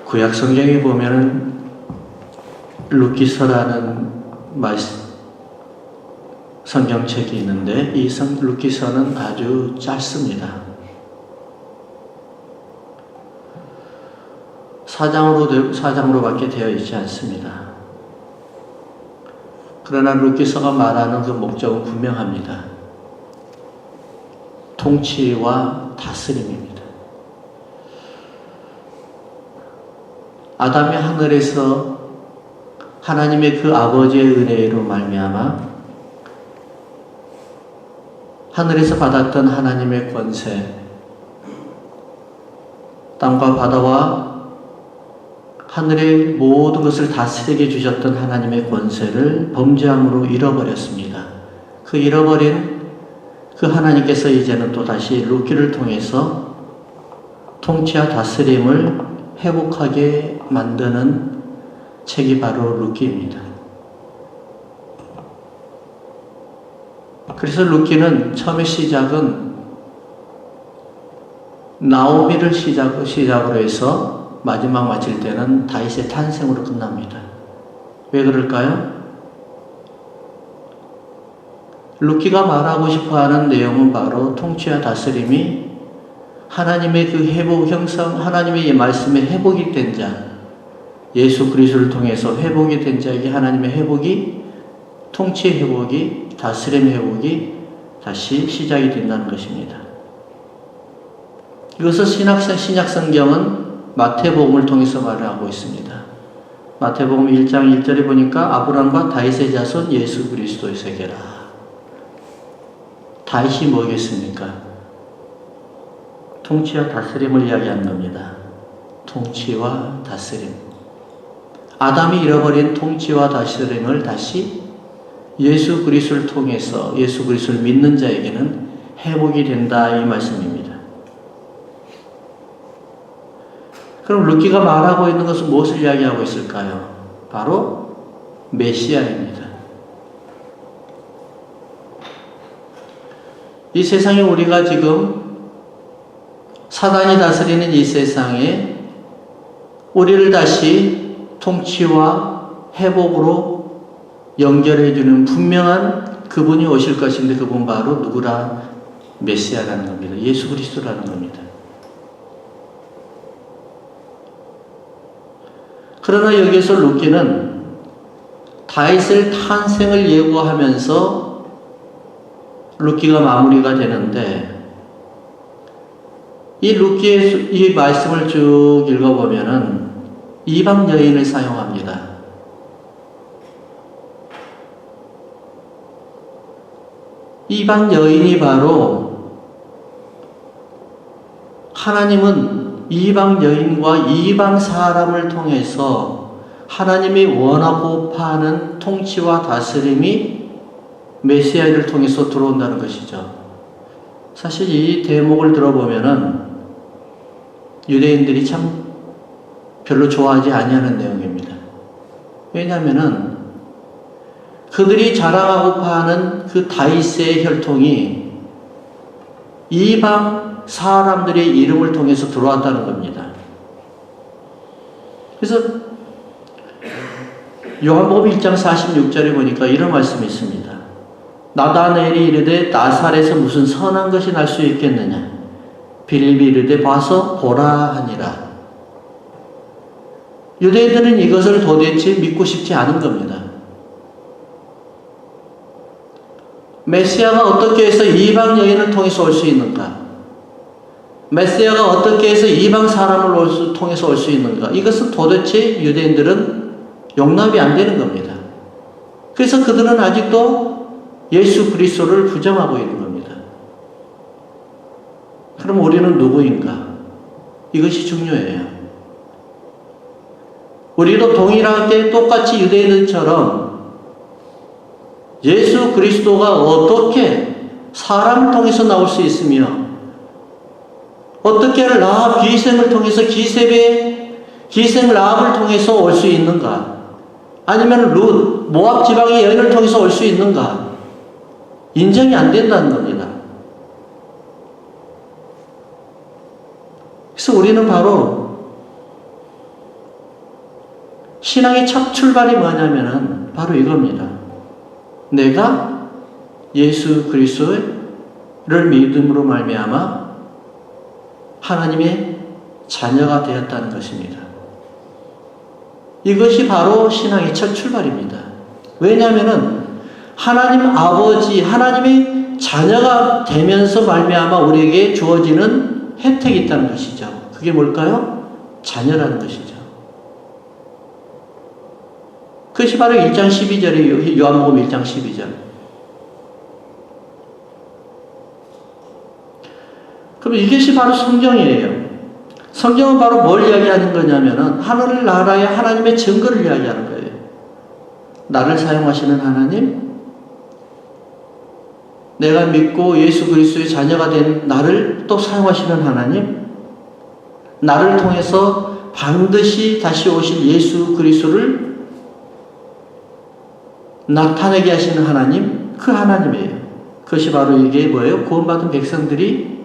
구약 성경에 보면은 루키서라는 성경책이 있는데 이 루키서는 아주 짧습니다. 4장으로밖에 되어 있지 않습니다. 그러나 루키서가 말하는 그 목적은 분명합니다. 통치와 다스림입니다. 아담이 하늘에서 하나님의 그 아버지의 은혜로 말미암아 하늘에서 받았던 하나님의 권세, 땅과 바다와 하늘의 모든 것을 다스리게 주셨던 하나님의 권세를 범죄함으로 잃어버렸습니다. 그 잃어버린 그 하나님께서 이제는 또다시 루키를 통해서 통치와 다스림을 회복하게 만드는 책이 바로 루키입니다. 그래서 루키는 처음에 시작은 나오미를 시작으로 해서 마지막 마칠 때는 다윗의 탄생으로 끝납니다. 왜 그럴까요? 루키가 말하고 싶어하는 내용은 바로 통치와 다스림이 하나님의 그 회복 형성, 하나님의 말씀의 회복이 된 자, 예수 그리스도를 통해서 회복이 된 자에게 하나님의 회복이, 통치의 회복이, 다스림의 회복이 다시 시작이 된다는 것입니다. 이것을 신약 성경은 마태복음을 통해서 말을 하고 있습니다. 마태복음 1장 1절에 보니까 아브라함과 다윗의 자손 예수 그리스도의 세계라. 다윗이 뭐겠습니까? 통치와 다스림을 이야기하는 겁니다. 통치와 다스림. 아담이 잃어버린 통치와 다스림을 다시 예수 그리스도를 통해서 예수 그리스도를 믿는 자에게는 회복이 된다 이 말씀입니다. 그럼 루키가 말하고 있는 것은 무엇을 이야기하고 있을까요? 바로 메시아입니다. 이 세상에 우리가 지금 사단이 다스리는 이 세상에 우리를 다시 통치와 회복으로 연결해주는 분명한 그분이 오실 것인데 그분 바로 누구라? 메시아라는 겁니다. 예수 그리스도라는 겁니다. 그러나 여기서 루키는 다윗의 탄생을 예고하면서 루키가 마무리가 되는데 이 루키의 이 말씀을 쭉 읽어보면은 이방 여인을 사용합니다. 이방 여인이 바로 하나님은 이방 여인과 이방 사람을 통해서 하나님이 원하고 파는 통치와 다스림이 메시아를 통해서 들어온다는 것이죠. 사실 이 대목을 들어보면은 유대인들이 참 별로 좋아하지 아니하는 내용입니다. 왜냐하면은 그들이 자랑하고 파는 그 다윗의 혈통이 이방 사람들의 이름을 통해서 들어왔다는 겁니다. 그래서 요한복음 1장 46절에 보니까 이런 말씀이 있습니다. 나다나엘이 이르되 나사렛에서 무슨 선한 것이 날 수 있겠느냐? 빌립이 이르되 봐서 보라 하니라. 유대인들은 이것을 도대체 믿고 싶지 않은 겁니다. 메시아가 어떻게 해서 이방 여인을 통해서 올 수 있는가? 메시아가 어떻게 해서 이방 사람을 통해서 올 수 있는가? 이것은 도대체 유대인들은 용납이 안 되는 겁니다. 그래서 그들은 아직도 예수 그리스도를 부정하고 있는 겁니다. 그럼 우리는 누구인가? 이것이 중요해요. 우리도 동일하게 똑같이 유대인들처럼 예수 그리스도가 어떻게 사람을 통해서 나올 수 있으며 어떻게 라합 기생을 통해서 기생 라합을 통해서 올 수 있는가? 아니면 룻 모압 지방의 여인을 통해서 올 수 있는가? 인정이 안 된다는 겁니다. 그래서 우리는 바로 신앙의 첫 출발이 뭐냐면은 바로 이겁니다. 내가 예수 그리스도를 믿음으로 말미암아 하나님의 자녀가 되었다는 것입니다. 이것이 바로 신앙의 첫 출발입니다. 왜냐하면은 하나님 아버지, 하나님의 자녀가 되면서 말미암아 우리에게 주어지는 혜택이 있다는 것이죠. 그게 뭘까요? 자녀라는 것이죠. 그것이 바로 1장 12절의 요한복음 1장 12절. 그럼 이것이 바로 성경이에요. 성경은 바로 뭘 이야기하는 거냐면은 하늘 나라의 하나님의 증거를 이야기하는 거예요. 나를 사용하시는 하나님, 내가 믿고 예수 그리스도의 자녀가 된 나를 또 사용하시는 하나님, 나를 통해서 반드시 다시 오실 예수 그리스도를 나타내게 하시는 하나님, 그 하나님이에요. 그것이 바로 이게 뭐예요? 구원받은 백성들이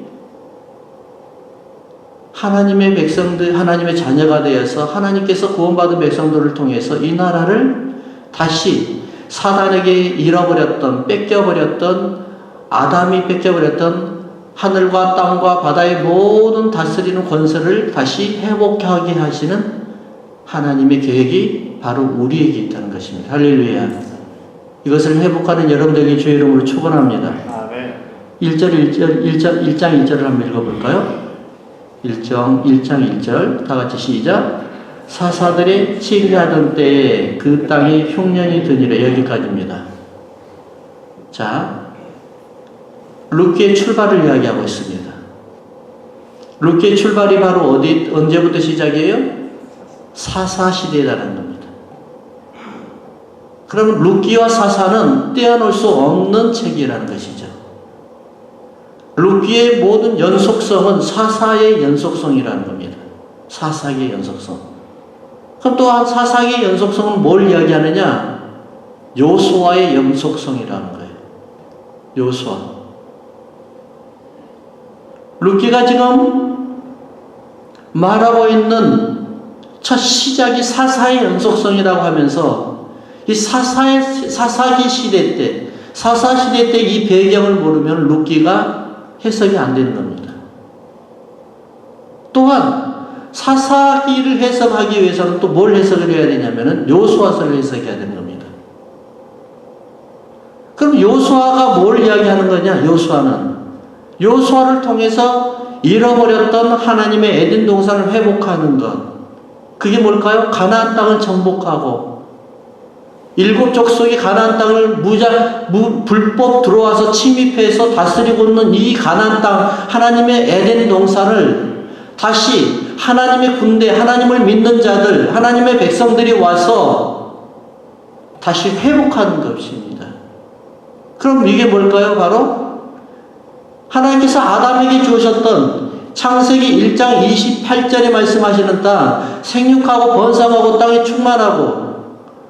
하나님의 백성들, 하나님의 자녀가 되어서 하나님께서 구원받은 백성들을 통해서 이 나라를 다시 사단에게 잃어버렸던, 뺏겨버렸던, 아담이 뺏겨버렸던 하늘과 땅과 바다의 모든 다스리는 권세를 다시 회복하게 하시는 하나님의 계획이 바로 우리에게 있다는 것입니다. 할렐루야. 이것을 회복하는 여러분들에게 주의 이름으로 축원합니다. 1장 1절을 한번 읽어볼까요? 1장 1절 다 같이 시작. 사사들이 치리하던 때에 그 땅에 흉년이 드니라. 여기까지입니다. 자, 룻기의 출발을 이야기하고 있습니다. 룻기의 출발이 바로 언제부터 시작이에요? 사사시대라는 겁니다. 그럼 룻기와 사사는 떼어놓을 수 없는 책이라는 것이죠. 룻기의 모든 연속성은 사사의 연속성이라는 겁니다. 사사기의 연속성. 그럼 또한 사사기의 연속성은 뭘 이야기하느냐? 요수아의 연속성이라는 거예요. 요수아. 룻기가 지금 말하고 있는 첫 시작이 사사의 연속성이라고 하면서 이 사사기 시대 때, 사사 시대 때 이 배경을 모르면 룻기가 해석이 안 되는 겁니다. 또한 사사기를 해석하기 위해서는 또 뭘 해석을 해야 되냐면은 요수아서를 해석해야 되는 겁니다. 그럼 요수아가 뭘 이야기하는 거냐? 요수아를 통해서 잃어버렸던 하나님의 에덴 동산을 회복하는 것. 그게 뭘까요? 가나안 땅을 정복하고 7 족속이 가나안 땅을 불법 들어와서 침입해서 다스리고 있는 이 가나안 땅, 하나님의 에덴 동산을 다시 하나님의 군대, 하나님을 믿는 자들, 하나님의 백성들이 와서 다시 회복하는 것입니다. 그럼 이게 뭘까요? 바로 하나님께서 아담에게 주셨던 창세기 1장 28절에 말씀하시는 땅, 생육하고 번성하고 땅에 충만하고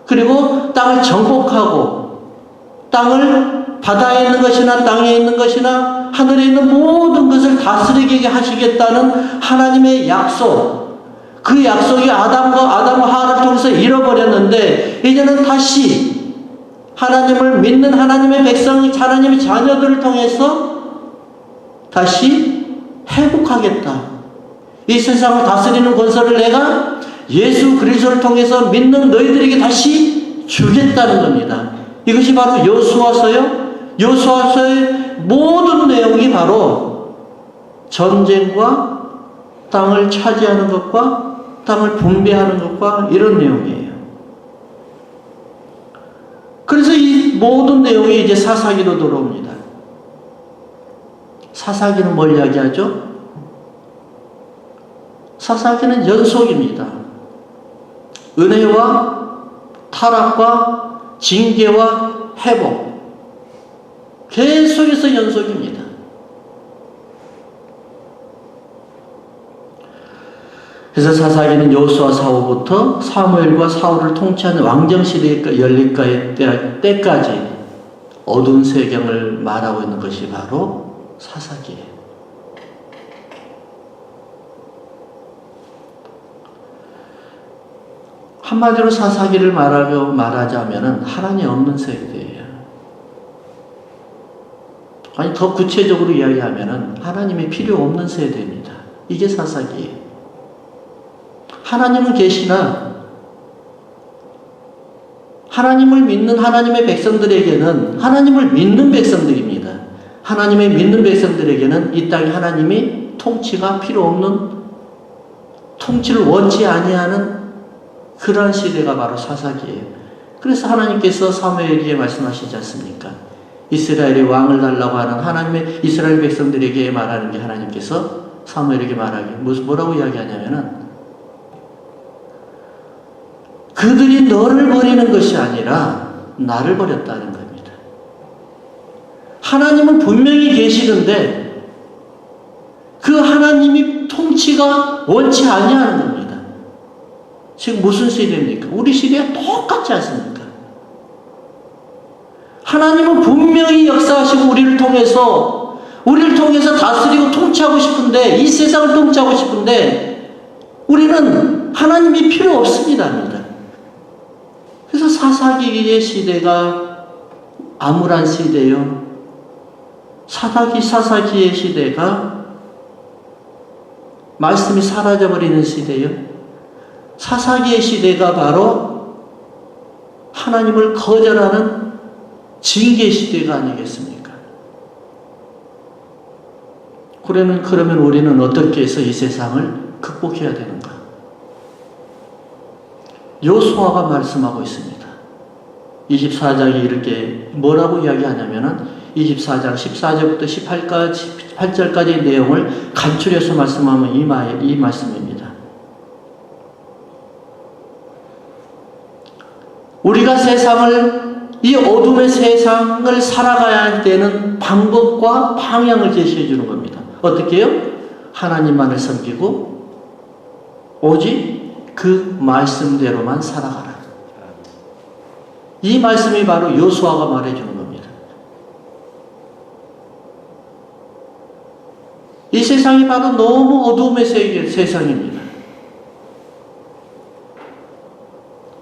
그리고 땅을 정복하고 땅을 바다에 있는 것이나 땅에 있는 것이나 하늘에 있는 모든 것을 다스리게 하시겠다는 하나님의 약속. 그 약속이 아담과 하와를 통해서 잃어버렸는데 이제는 다시 하나님을 믿는 하나님의 백성, 하나님의 자녀들을 통해서 다시 회복하겠다. 이 세상을 다스리는 권세를 내가 예수 그리스도를 통해서 믿는 너희들에게 다시 주겠다는 겁니다. 이것이 바로 요수아서요. 요수아서의 모든 내용이 바로 전쟁과 땅을 차지하는 것과 땅을 분배하는 것과 이런 내용이에요. 그래서 이 모든 내용이 이제 사사기로 들어옵니다. 사사기는 뭘 이야기하죠? 사사기는 연속입니다. 은혜와 타락과 징계와 회복. 계속해서 연속입니다. 그래서 사사기는 여호수아 사후부터 사무엘과 사울을 통치하는 왕정시대가 열릴 때까지 어두운 세경을 말하고 있는 것이 바로 사사기예요. 한마디로 사사기를 말하자면 하나님 없는 세대예요. 아니 더 구체적으로 이야기하면 하나님이 필요 없는 세대입니다. 이게 사사기예요. 하나님은 계시나 하나님을 믿는 하나님의 백성들에게는 하나님을 믿는 백성들입니다. 하나님의 믿는 백성들에게는 이 땅에 하나님이 통치가 필요 없는, 통치를 원치 아니하는 그러한 시대가 바로 사사기예요. 그래서 하나님께서 사무엘에게 말씀하시지 않습니까? 이스라엘의 왕을 달라고 하는 하나님의 이스라엘 백성들에게 말하는 게 하나님께서 사무엘에게 말하기 뭐라고 이야기하냐면은 그들이 너를 버리는 것이 아니라 나를 버렸다는 겁니다. 하나님은 분명히 계시는데 그 하나님이 통치가 원치 아니하는 겁니다. 지금 무슨 시대입니까? 우리 시대와 똑같지 않습니까? 하나님은 분명히 역사하시고 우리를 통해서 다스리고 통치하고 싶은데, 이 세상을 통치하고 싶은데 우리는 하나님이 필요 없습니다. 그래서 사사기의 시대가 암울한 시대요. 사사기의 시대가 말씀이 사라져버리는 시대요. 사사기의 시대가 바로 하나님을 거절하는 징계 시대가 아니겠습니까? 그러면 우리는 어떻게 해서 이 세상을 극복해야 되는가? 여호수아가 말씀하고 있습니다. 24장이 이렇게 뭐라고 이야기하냐면은 24장 14절부터 18절까지의 내용을 간추려서 말씀하면 이 말씀입니다. 우리가 이 어둠의 세상을 살아가야 할 때는 방법과 방향을 제시해 주는 겁니다. 어떻게 해요? 하나님만을 섬기고 오직 그 말씀대로만 살아가라. 이 말씀이 바로 여호수아가 말해주는 겁니다. 이 세상이 바로 너무 어두움의 세상입니다.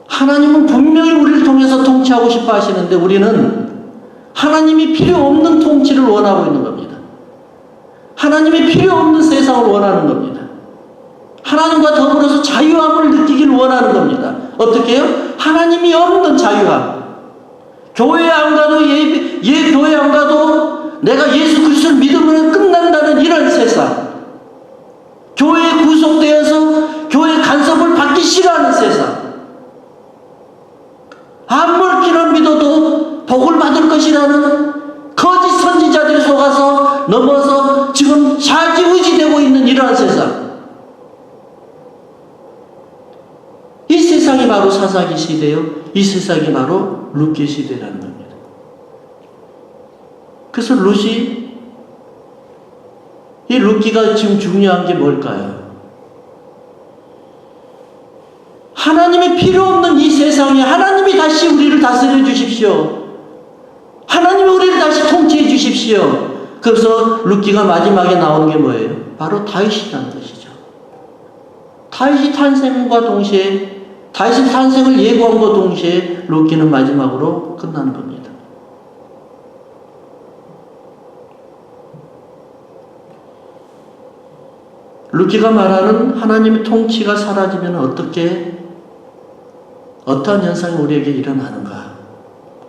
하나님은 분명히 우리를 통해서 통치하고 싶어 하시는데 우리는 하나님이 필요 없는 통치를 원하고 있는 겁니다. 하나님이 필요 없는 세상을 원하는 겁니다. 하나님과 더불어서 자유함을 느끼기를 원하는 겁니다. 어떻게 해요? 하나님이 없는 자유함. 교회 안 가도 교회 안 가도 내가 예수 그리스도를 믿으면 끝난다는 이런 세상. 교회에 구속되어서 교회 간섭을 받기 싫어하는 세상. 아무렇게나 믿어도 복을 받을 것이라는 거짓 선지자들이 속아서 넘어서 지금 좌지우지되고 있는 이러한 세상. 이 세상이 바로 사사기 시대요. 이 세상이 바로 룻기 시대라는 겁니다. 그래서 룻기가 지금 중요한 게 뭘까요? 하나님이 필요 없는 이 세상에 하나님이 다시 우리를 다스려 주십시오. 하나님이 우리를 다시 통치해 주십시오. 그래서 룻기가 마지막에 나오는 게 뭐예요? 바로 다윗이라는 것이죠. 다윗이 탄생과 동시에 다윗의 탄생을 예고함과 동시에 룻기는 마지막으로 끝나는 겁니다. 룻기가 말하는 하나님의 통치가 사라지면 어떠한 현상이 우리에게 일어나는가?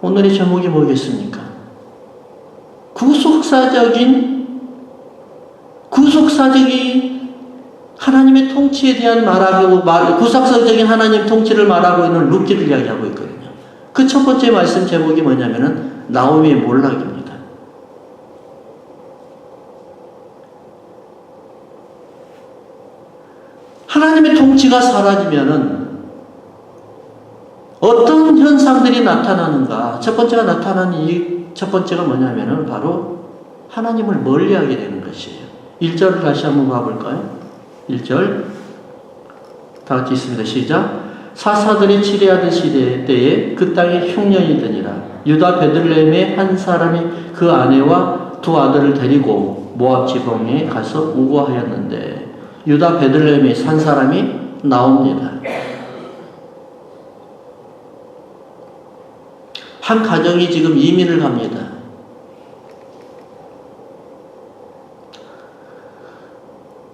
오늘의 제목이 뭐겠습니까? 구속사적인 하나님의 통치에 대한 구속사적인 하나님의 통치를 말하고 있는 룻기를 이야기하고 있거든요. 그 첫 번째 말씀 제목이 뭐냐면은 나오미의 몰락입니다. 하나님의 통치가 사라지면은 어떤 현상들이 나타나는가? 첫 번째가 뭐냐면은 바로 하나님을 멀리하게 되는 것이에요. 1절을 다시 한번 봐볼까요? 1절 다 같이 있습니다. 시작. 사사들이 치레하던 시대 때에 그 땅에 흉년이 드니라. 유다 베들레헴의 한 사람이 그 아내와 두 아들을 데리고 모압 지방에 가서 우거하였는데 유다 베들레헴의 한 사람이 나옵니다. 한 가정이 지금 이민을 갑니다.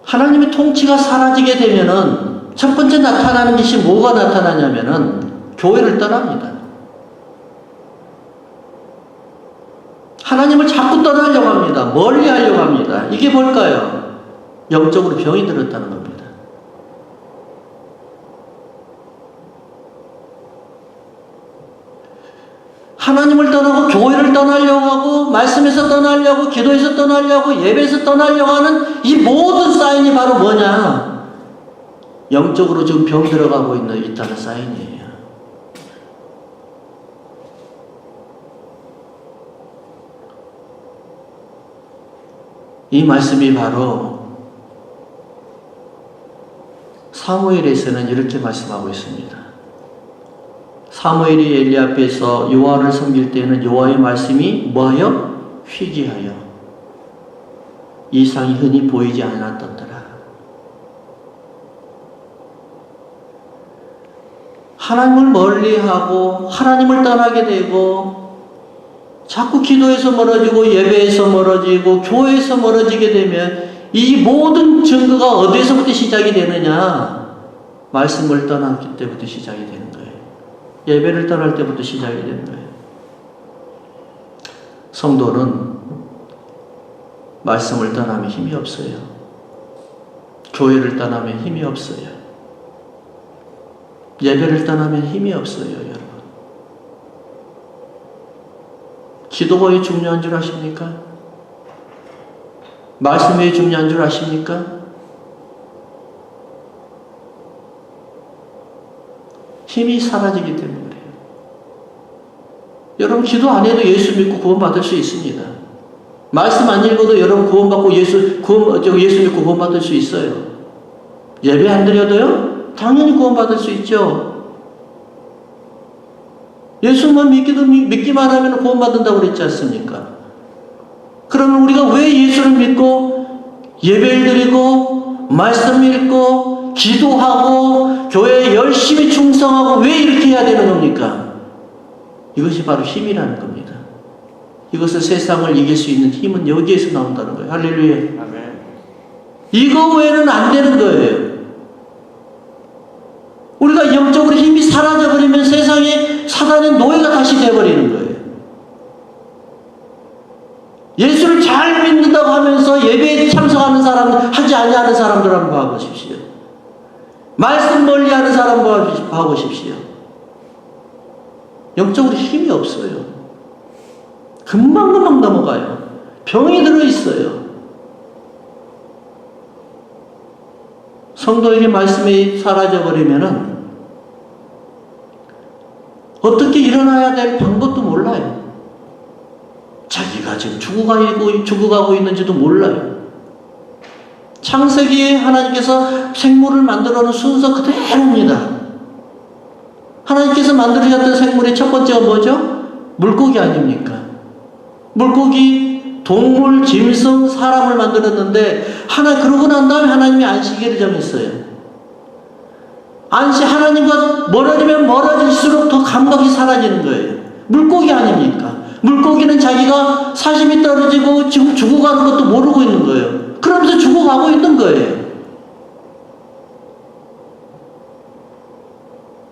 하나님의 통치가 사라지게 되면은 첫 번째 나타나는 것이 뭐가 나타나냐면은 교회를 떠납니다. 하나님을 자꾸 떠나려고 합니다. 멀리 하려고 합니다. 이게 뭘까요? 영적으로 병이 들었다는 겁니다. 하나님을 떠나고 교회를 떠나려고 하고 말씀에서 떠나려고 기도에서 떠나려고 예배에서 떠나려고 하는 이 모든 사인이 바로 뭐냐? 영적으로 지금 병 들어가고 있다는 사인이에요. 이 말씀이 바로 사무엘에서는 이렇게 말씀하고 있습니다. 사무엘이 엘리 앞에서 여호와를 섬길 때에는 여호와의 말씀이 뭐하여? 희귀하여 이상이 흔히 보이지 않았더라. 하나님을 멀리하고 하나님을 떠나게 되고 자꾸 기도에서 멀어지고 예배에서 멀어지고 교회에서 멀어지게 되면 이 모든 증거가 어디서부터 시작이 되느냐? 말씀을 떠났기 때부터 시작이 되는 거예요. 예배를 떠날 때부터 시작이 되는 거예요. 성도는 말씀을 떠나면 힘이 없어요. 교회를 떠나면 힘이 없어요. 예배를 떠나면 힘이 없어요, 여러분. 기도가 왜 중요한 줄 아십니까? 말씀이 왜 중요한 줄 아십니까? 힘이 사라지기 때문에 그래요. 여러분 기도 안 해도 예수 믿고 구원받을 수 있습니다. 말씀 안 읽어도 여러분 구원받고 예수 믿고 구원받을 수 있어요. 예배 안 드려도요? 당연히 구원받을 수 있죠. 예수만 믿기만 하면 구원받는다고 그랬지 않습니까? 그러면 우리가 왜 예수를 믿고 예배를 드리고 말씀 읽고 기도하고 교회에 열심히 충성하고 왜 이렇게 해야 되는 겁니까? 이것이 바로 힘이라는 겁니다. 이것을 세상을 이길 수 있는 힘은 여기에서 나온다는 거예요. 할렐루야. 아멘. 이거 외에는 안 되는 거예요. 우리가 영적으로 힘이 사라져버리면 세상에 사단의 노예가 다시 되어버리는 거예요. 예수를 잘 믿는다고 하면서 예배에 참석하는 사람, 하지 아니하는 사람들 한번 봐보십시오. 말씀 멀리하는 사람 봐보십시오. 영적으로 힘이 없어요. 금방금방 넘어가요. 병이 들어있어요. 성도에게 말씀이 사라져버리면은 어떻게 일어나야 될 방법도 몰라요. 자기가 지금 죽어가고 있는지도 몰라요. 창세기에 하나님께서 생물을 만들어 놓은 순서 그대로입니다. 하나님께서 만들으셨던 생물의 첫 번째가 뭐죠? 물고기 아닙니까? 물고기, 동물, 짐승, 사람을 만들었는데 그러고 난 다음에 하나님이 안식일을 정했어요. 하나님과 멀어지면 멀어질수록 더 감각이 사라지는 거예요. 물고기 아닙니까? 물고기는 자기가 사심이 떨어지고 지금 죽어가는 것도 모르고 있는 거예요. 그러면서 죽어가고 있는 거예요.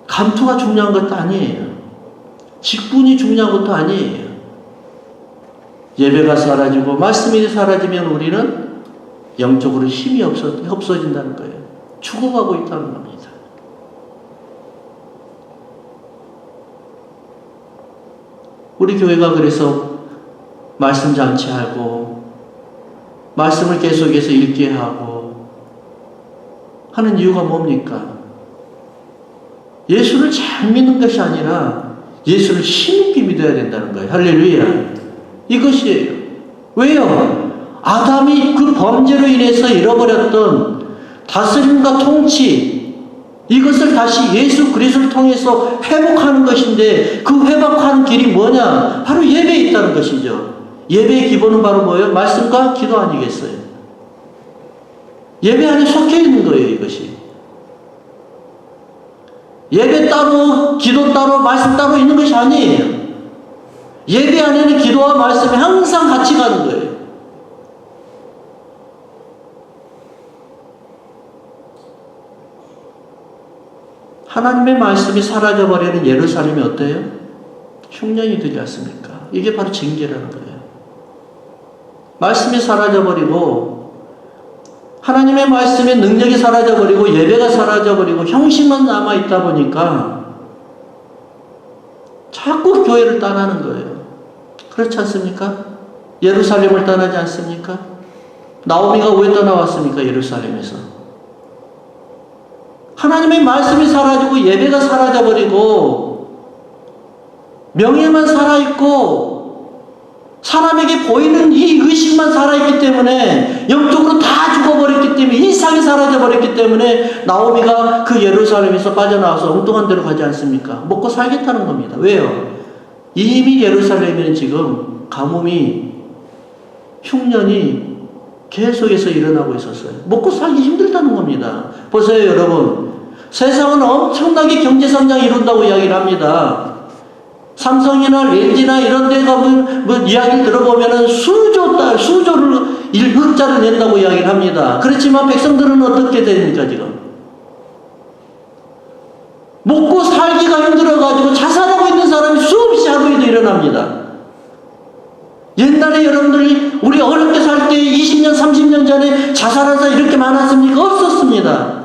감투가 중요한 것도 아니에요. 직분이 중요한 것도 아니에요. 예배가 사라지고 말씀이 사라지면 우리는 영적으로 힘이 없어진다는 거예요. 죽어가고 있다는 겁니다. 우리 교회가 그래서 말씀 잔치하고 말씀을 계속해서 읽게 하고 하는 이유가 뭡니까? 예수를 잘 믿는 것이 아니라 예수를 힘있게 믿어야 된다는 거예요. 할렐루야. 이것이에요. 왜요? 아담이 그 범죄로 인해서 잃어버렸던 다스림과 통치, 이것을 다시 예수 그리스도를 통해서 회복하는 것인데 그 회복하는 길이 뭐냐? 바로 예배에 있다는 것이죠. 예배의 기본은 바로 뭐예요? 말씀과 기도 아니겠어요? 예배 안에 속해 있는 거예요, 이것이. 예배 따로, 기도 따로, 말씀 따로 있는 것이 아니에요. 예배 안에는 기도와 말씀이 항상 같이 가는 거예요. 하나님의 말씀이 사라져버리는 예루살렘이 어때요? 흉년이 되지 않습니까? 이게 바로 징계라는 거예요. 말씀이 사라져버리고 하나님의 말씀의 능력이 사라져버리고 예배가 사라져버리고 형식만 남아있다 보니까 자꾸 교회를 떠나는 거예요. 그렇지 않습니까? 예루살렘을 떠나지 않습니까? 나오미가 왜 떠나왔습니까? 예루살렘에서. 하나님의 말씀이 사라지고 예배가 사라져버리고 명예만 살아있고 사람에게 보이는 이 의식만 살아있기 때문에 영적으로 다 죽어버렸기 때문에 이상이 사라져버렸기 때문에 나오미가 그 예루살렘에서 빠져나와서 엉뚱한 데로 가지 않습니까? 먹고 살겠다는 겁니다. 왜요? 이미 예루살렘에는 지금 가뭄이 흉년이 계속해서 일어나고 있었어요. 먹고 살기 힘들다는 겁니다. 보세요 여러분. 세상은 엄청나게 경제성장이 이룬다고 이야기를 합니다. 삼성이나 LG나 이런 데 가면 뭐 이야기를 들어보면은 수조를 흑자를 낸다고 이야기를 합니다. 그렇지만 백성들은 어떻게 됩니까 지금? 먹고 살기가 힘들어가지고 자살하고 있는 사람이 수없이 하루에도 일어납니다. 옛날에 여러분들이 우리 어렵게 살 때 20년 30년 전에 자살한 사람 이렇게 많았습니까? 없었습니다.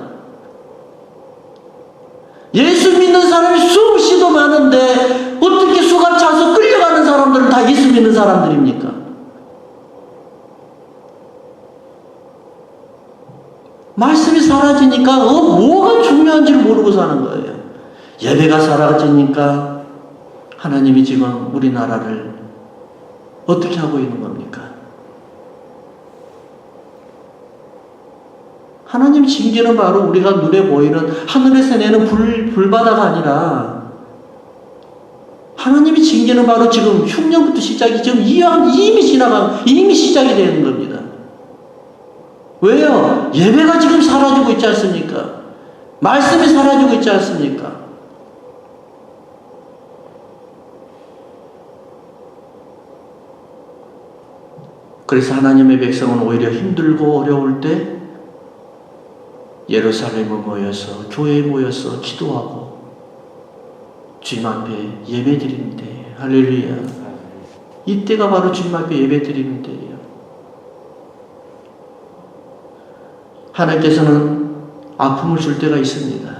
예수 믿는 사람이 수없이도 많은데 어떻게 수갑 차서 끌려가는 사람들은 다 예수 믿는 사람들입니까? 말씀이 사라지니까 뭐가 중요한지를 모르고 사는 거예요. 예배가 사라지니까 하나님이 지금 우리나라를 어떻게 하고 있는 겁니까? 하나님 징계는 바로 우리가 눈에 보이는 하늘에서 내는 불바다가 아니라 하나님의 징계는 바로 지금 흉년부터 시작이 지금 이미 시작이 되는 겁니다. 왜요? 예배가 지금 사라지고 있지 않습니까? 말씀이 사라지고 있지 않습니까? 그래서 하나님의 백성은 오히려 힘들고 어려울 때 예루살렘에 모여서 교회에 모여서 기도하고 주님 앞에 예배드리는 때예요. 할렐루야. 이때가 바로 주님 앞에 예배드리는 때예요. 하나님께서는 아픔을 줄 때가 있습니다.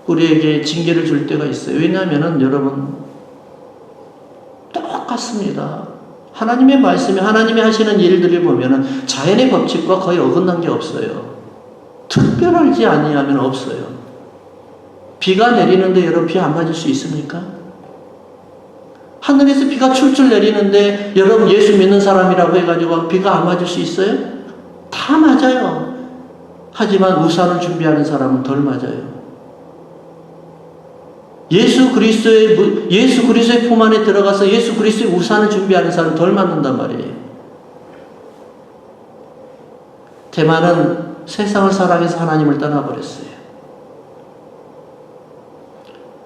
우리에게 징계를 줄 때가 있어요. 왜냐하면 여러분 똑같습니다. 하나님의 말씀이 하나님이 하시는 일들을 보면 자연의 법칙과 거의 어긋난 게 없어요. 특별하지 아니하면 없어요. 비가 내리는데 여러분 비 안 맞을 수 있습니까? 하늘에서 비가 출출 내리는데 여러분 예수 믿는 사람이라고 해가지고 비가 안 맞을 수 있어요? 다 맞아요. 하지만 우산을 준비하는 사람은 덜 맞아요. 예수 그리스도의 품 안에 들어가서 예수 그리스도의 우산을 준비하는 사람은 덜 맞는단 말이에요. 대만은 세상을 사랑해서 하나님을 떠나버렸어요.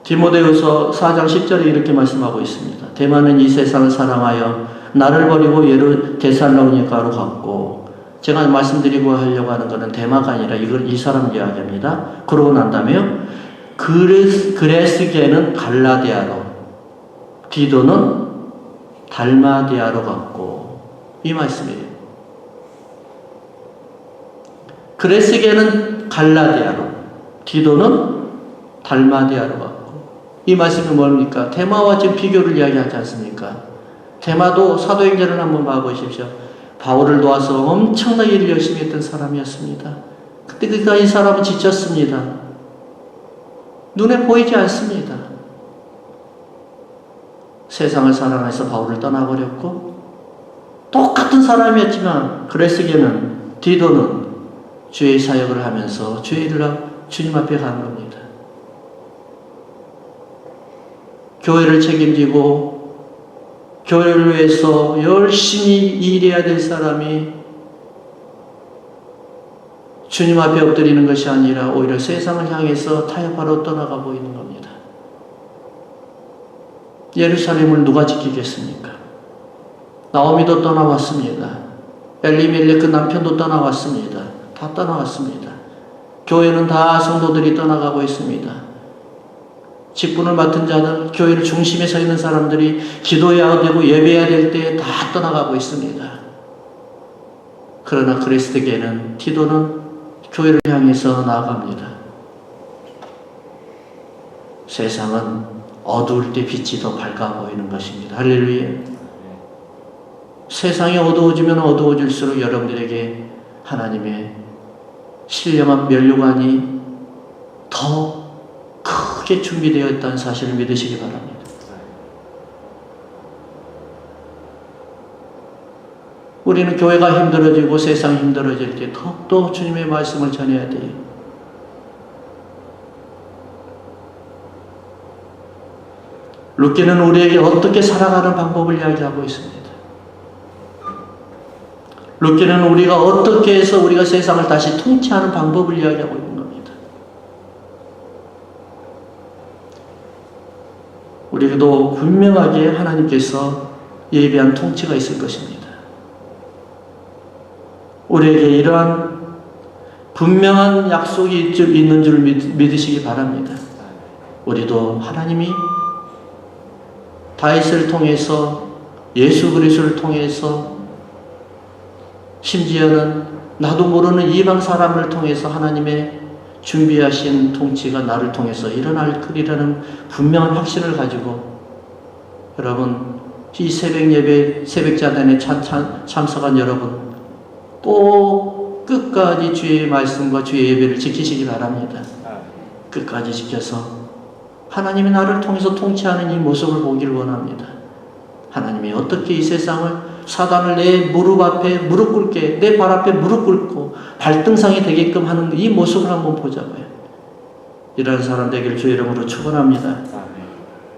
디모데후서 4장 10절에 이렇게 말씀하고 있습니다. 대만은 이 세상을 사랑하여 나를 버리고 데살로니가로 갔고, 제가 말씀드리고 하려고 하는 것은 대마가 아니라 이 사람 이야기합니다. 그러고 난 다음에요. 그레스게는 갈라디아로, 디도는 달마디아로 갔고, 이 말씀이에요. 그레스게는 갈라디아로, 디도는 달마디아로 갔고, 이 말씀이 뭡니까? 대마와 지금 비교를 이야기하지 않습니까? 대마도 사도행전을 한번 봐보십시오. 바울을 도와서 엄청나게 일을 열심히 했던 사람이었습니다. 그때 이 사람은 지쳤습니다. 눈에 보이지 않습니다. 세상을 사랑해서 바울을 떠나버렸고, 똑같은 사람이었지만 그레스게는, 디도는 주의 사역을 하면서 주님 앞에 가는 겁니다. 교회를 책임지고 교회를 위해서 열심히 일해야 될 사람이 주님 앞에 엎드리는 것이 아니라 오히려 세상을 향해서 타협하러 떠나가 보이는 겁니다. 예루살렘을 누가 지키겠습니까? 나오미도 떠나왔습니다. 엘리멜렉 그 남편도 떠나왔습니다. 다 떠나왔습니다. 교회는 다 성도들이 떠나가고 있습니다. 직분을 맡은 자들, 교회를 중심에 서 있는 사람들이 기도해야 되고 예배해야 될 때에 다 떠나가고 있습니다. 그러나 그리스도께는 티도는 교회를 향해서 나아갑니다. 세상은 어두울 때 빛이 더 밝아 보이는 것입니다. 할렐루야. 세상이 어두워지면 어두워질수록 여러분들에게 하나님의 신령한 면류관이 더 크게 준비되어 있다는 사실을 믿으시기 바랍니다. 우리는 교회가 힘들어지고 세상이 힘들어질 때 더욱더 주님의 말씀을 전해야 돼요. 룻기는 우리에게 어떻게 살아가는 방법을 이야기하고 있습니다. 룻기는 우리가 어떻게 해서 우리가 세상을 다시 통치하는 방법을 이야기하고 있는 겁니다. 우리도 분명하게 하나님께서 예비한 통치가 있을 것입니다. 우리에게 이러한 분명한 약속이 있는 줄 믿으시기 바랍니다. 우리도 하나님이 다윗을 통해서 예수 그리스도를 통해서 심지어는 나도 모르는 이방 사람을 통해서 하나님의 준비하신 통치가 나를 통해서 일어날 거리라는 분명한 확신을 가지고 여러분 이 새벽 예배 새벽자단에 참석한 여러분 꼭 끝까지 주의 말씀과 주의 예배를 지키시기 바랍니다. 끝까지 지켜서 하나님이 나를 통해서 통치하는 이 모습을 보기를 원합니다. 하나님이 어떻게 이 세상을 사단을 내 무릎 앞에 무릎 꿇게 내 발 앞에 무릎 꿇고 발등상이 되게끔 하는 이 모습을 한번 보자고요. 이런 사람 되기를 주의 이름으로 축원합니다.